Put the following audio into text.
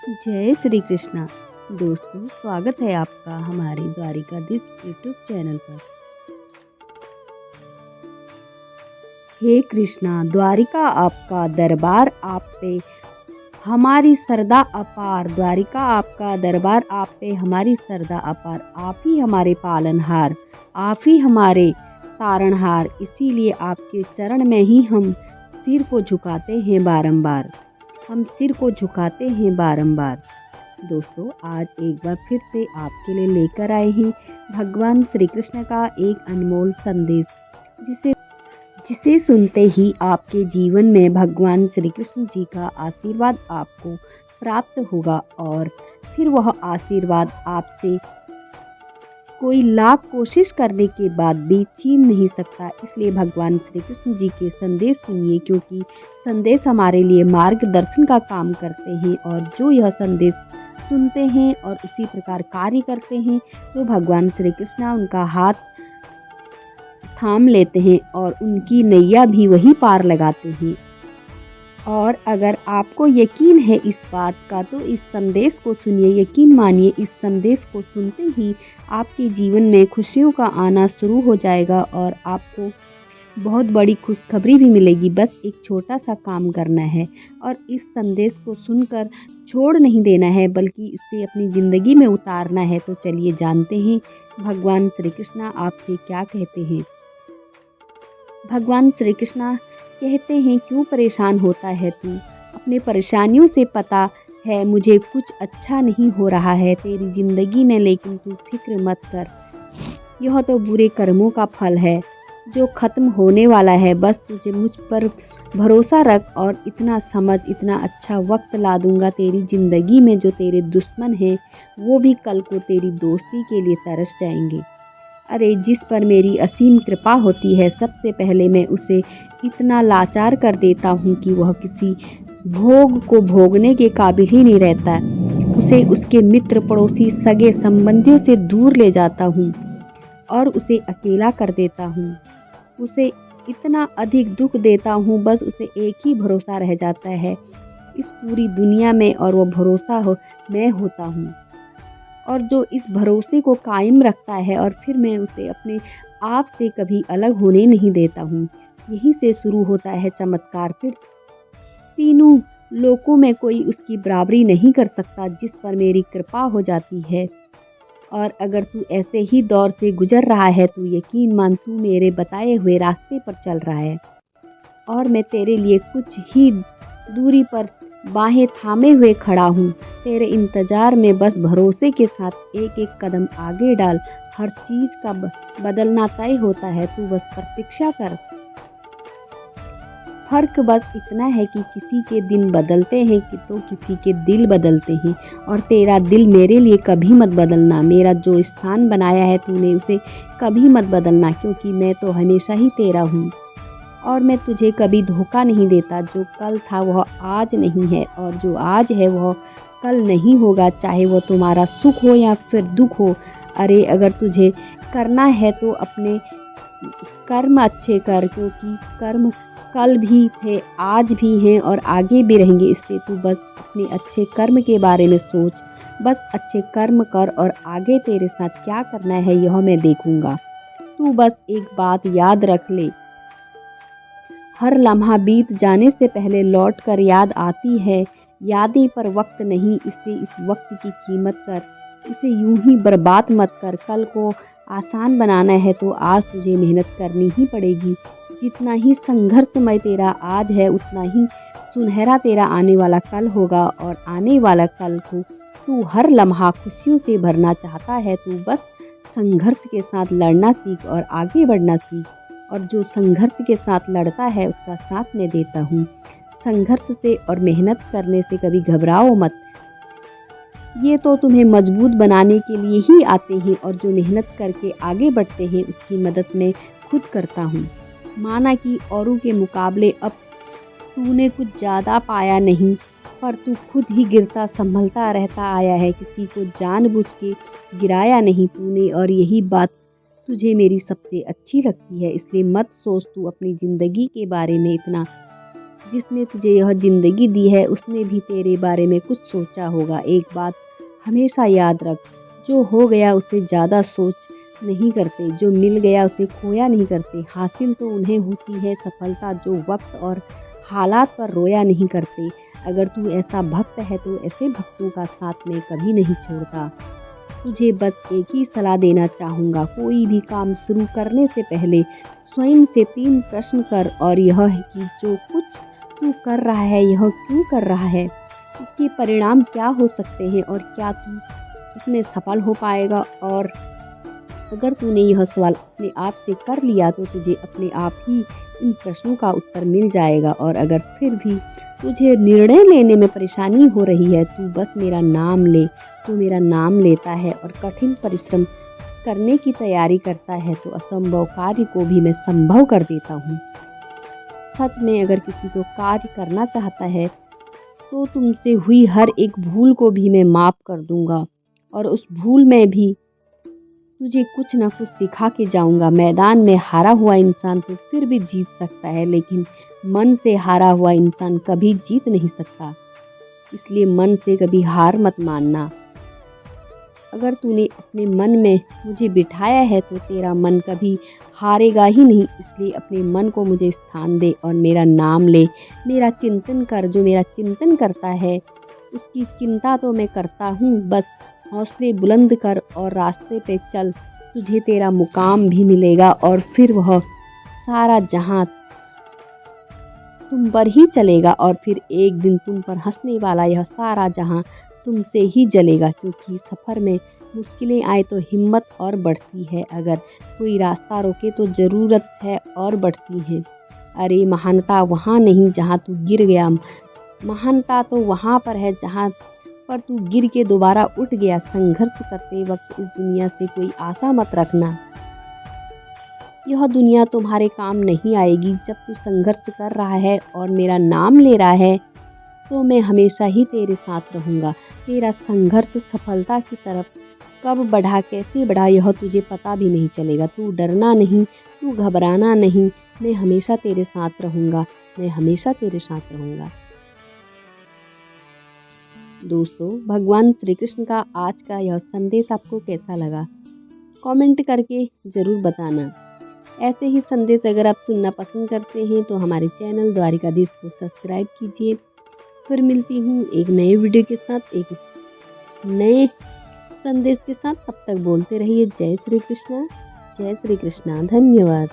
जय श्री कृष्णा। दोस्तों, स्वागत है आपका हमारे द्वारिकाधीश यूट्यूब चैनल पर। हे कृष्णा, द्वारिका आपका दरबार, आप पे हमारी श्रद्धा अपार। द्वारिका आपका दरबार, आप पे हमारी श्रद्धा अपार। आप ही हमारे पालनहार, आप ही हमारे तारणहार। इसीलिए आपके चरण में ही हम सिर को झुकाते हैं बारंबार। हम सिर को झुकाते हैं बारंबार। दोस्तों, आज एक बार फिर से आपके लिए लेकर आए हैं भगवान श्री कृष्ण का एक अनमोल संदेश, जिसे सुनते ही आपके जीवन में भगवान श्री कृष्ण जी का आशीर्वाद आपको प्राप्त होगा और फिर वह आशीर्वाद आपसे कोई लाख कोशिश करने के बाद भी छीन नहीं सकता। इसलिए भगवान श्री कृष्ण जी के संदेश सुनिए, क्योंकि संदेश हमारे लिए मार्गदर्शन का काम करते हैं और जो यह संदेश सुनते हैं और उसी प्रकार कार्य करते हैं तो भगवान श्री कृष्ण उनका हाथ थाम लेते हैं और उनकी नैया भी वही पार लगाते हैं। और अगर आपको यकीन है इस बात का तो इस संदेश को सुनिए। यकीन मानिए, इस संदेश को सुनते ही आपके जीवन में खुशियों का आना शुरू हो जाएगा और आपको बहुत बड़ी खुशखबरी भी मिलेगी। बस एक छोटा सा काम करना है और इस संदेश को सुनकर छोड़ नहीं देना है, बल्कि इसे अपनी ज़िंदगी में उतारना है। तो चलिए जानते हैं भगवान श्री कृष्ण आपसे क्या कहते हैं। भगवान श्री कृष्ण कहते हैं, क्यों परेशान होता है तू? अपने परेशानियों से पता है मुझे कुछ अच्छा नहीं हो रहा है तेरी ज़िंदगी में, लेकिन तू फिक्र मत कर। यह तो बुरे कर्मों का फल है जो ख़त्म होने वाला है। बस तुझे मुझ पर भरोसा रख और इतना समझ, इतना अच्छा वक्त ला दूंगा तेरी ज़िंदगी में। जो तेरे दुश्मन हैं वो भी कल को तेरी दोस्ती के लिए तरस जाएंगे। अरे, जिस पर मेरी असीम कृपा होती है, सबसे पहले मैं उसे इतना लाचार कर देता हूँ कि वह किसी भोग को भोगने के काबिल ही नहीं रहता। उसे उसके मित्र, पड़ोसी, सगे संबंधियों से दूर ले जाता हूँ और उसे अकेला कर देता हूँ। उसे इतना अधिक दुख देता हूँ, बस उसे एक ही भरोसा रह जाता है इस पूरी दुनिया में, और वह भरोसा मैं होता हूँ। और जो इस भरोसे को कायम रखता है और फिर मैं उसे अपने आप से कभी अलग होने नहीं देता हूँ। यहीं से शुरू होता है चमत्कार। फिर तीनों लोकों में कोई उसकी बराबरी नहीं कर सकता जिस पर मेरी कृपा हो जाती है। और अगर तू ऐसे ही दौर से गुजर रहा है तो यकीन मान, तू मेरे बताए हुए रास्ते पर चल रहा है और मैं तेरे लिए कुछ ही दूरी पर बाहें थामे हुए खड़ा हूँ। तेरे इंतज़ार में बस भरोसे के साथ एक एक कदम आगे डाल। हर चीज़ का बदलना तय होता है, तू बस प्रतीक्षा कर। फ़र्क बस इतना है कि किसी के दिन बदलते हैं कि तो किसी के दिल बदलते हैं। और तेरा दिल मेरे लिए कभी मत बदलना। मेरा जो स्थान बनाया है तूने उसे कभी मत बदलना, क्योंकि मैं तो हमेशा ही तेरा हूँ और मैं तुझे कभी धोखा नहीं देता। जो कल था वह आज नहीं है और जो आज है वह कल नहीं होगा, चाहे वह तुम्हारा सुख हो या फिर दुख हो। अरे, अगर तुझे करना है तो अपने कर्म अच्छे कर, क्योंकि कर्म कल भी थे, आज भी हैं और आगे भी रहेंगे। इसलिए तू बस अपने अच्छे कर्म के बारे में सोच। बस अच्छे कर्म कर और आगे तेरे साथ क्या करना है यह मैं देखूँगा। तू बस एक बात याद रख ले, हर लम्हा बीत जाने से पहले लौट कर याद आती है। यादें पर वक्त नहीं, इसलिए इस वक्त की कीमत कर। इसे यूं ही बर्बाद मत कर। कल को आसान बनाना है तो आज तुझे मेहनत करनी ही पड़ेगी। जितना ही संघर्षमय तेरा आज है उतना ही सुनहरा तेरा आने वाला कल होगा। और आने वाला कल को तू हर लम्हा खुशियों से भरना चाहता है, तू बस संघर्ष के साथ लड़ना सीख और आगे बढ़ना सीख। और जो संघर्ष के साथ लड़ता है उसका साथ मैं देता हूँ। संघर्ष से और मेहनत करने से कभी घबराओ मत। ये तो तुम्हें मजबूत बनाने के लिए ही आते हैं और जो मेहनत करके आगे बढ़ते हैं उसकी मदद मैं खुद करता हूँ। माना कि औरों के मुकाबले अब तूने कुछ ज़्यादा पाया नहीं, पर तू खुद ही गिरता संभलता रहता आया है। किसी को जानबूझ के गिराया नहीं तूने, और यही बात तुझे मेरी सबसे अच्छी लगती है। इसलिए मत सोच तू अपनी ज़िंदगी के बारे में इतना जिसने तुझे यह ज़िंदगी दी है उसने भी तेरे बारे में कुछ सोचा होगा। एक बात हमेशा याद रख, जो हो गया उसे ज़्यादा सोच नहीं करते, जो मिल गया उसे खोया नहीं करते। हासिल तो उन्हें होती है सफलता जो वक्त और हालात पर रोया नहीं करते। अगर तू ऐसा भक्त है तो ऐसे भक्तों का साथ में कभी नहीं छोड़ता। तुझे बस एक ही सलाह देना चाहूँगा, कोई भी काम शुरू करने से पहले स्वयं से 3 प्रश्न कर, और यह है कि जो कुछ तू कर रहा है यह क्यों कर रहा है, इसके परिणाम क्या हो सकते हैं और क्या तू इसमें सफल हो पाएगा। और अगर तूने यह सवाल अपने आप से कर लिया तो तुझे अपने आप ही इन प्रश्नों का उत्तर मिल जाएगा। और अगर फिर भी तुझे निर्णय लेने में परेशानी हो रही है, तू बस मेरा नाम ले। तू मेरा नाम लेता है और कठिन परिश्रम करने की तैयारी करता है तो असंभव कार्य को भी मैं संभव कर देता हूँ। सच में अगर किसी को कार्य करना चाहता है तो तुमसे हुई हर एक भूल को भी मैं माफ़ कर दूंगा, और उस भूल में भी तुझे कुछ ना कुछ सिखा के जाऊंगा। मैदान में हारा हुआ इंसान तो फिर भी जीत सकता है, लेकिन मन से हारा हुआ इंसान कभी जीत नहीं सकता। इसलिए मन से कभी हार मत मानना। अगर तूने अपने मन में मुझे बिठाया है तो तेरा मन कभी हारेगा ही नहीं। इसलिए अपने मन को मुझे स्थान दे और मेरा नाम ले, मेरा चिंतन कर। जो मेरा चिंतन करता है उसकी चिंता तो मैं करता हूँ। बस हौसले बुलंद कर और रास्ते पे चल, तुझे तेरा मुकाम भी मिलेगा और फिर वह सारा जहां तुम पर ही चलेगा, और फिर एक दिन तुम पर हंसने वाला यह सारा जहां तुमसे ही जलेगा। क्योंकि सफ़र में मुश्किलें आए तो हिम्मत और बढ़ती है, अगर कोई रास्ता रोके तो ज़रूरत है और बढ़ती है। अरे महानता वहाँ नहीं जहाँ तू गिर गया, महानता तो वहाँ पर है जहाँ पर तू गिर के दोबारा उठ गया। संघर्ष करते वक्त इस दुनिया से कोई आशा मत रखना, यह दुनिया तुम्हारे काम नहीं आएगी। जब तू संघर्ष कर रहा है और मेरा नाम ले रहा है तो मैं हमेशा ही तेरे साथ रहूँगा। तेरा संघर्ष सफलता की तरफ कब बढ़ा, कैसे बढ़ा, यह तुझे पता भी नहीं चलेगा। तू डरना नहीं, तू घबराना नहीं, मैं हमेशा तेरे साथ रहूँगा, मैं हमेशा तेरे साथ रहूँगा। दोस्तों, भगवान श्री कृष्ण का आज का यह संदेश आपको कैसा लगा, कमेंट करके ज़रूर बताना। ऐसे ही संदेश अगर आप सुनना पसंद करते हैं तो हमारे चैनल द्वारिकाधीश को सब्सक्राइब कीजिए। फिर मिलती हूँ एक नए वीडियो के साथ, एक नए संदेश के साथ। तब तक बोलते रहिए जय श्री कृष्णा, जय श्री कृष्णा। धन्यवाद।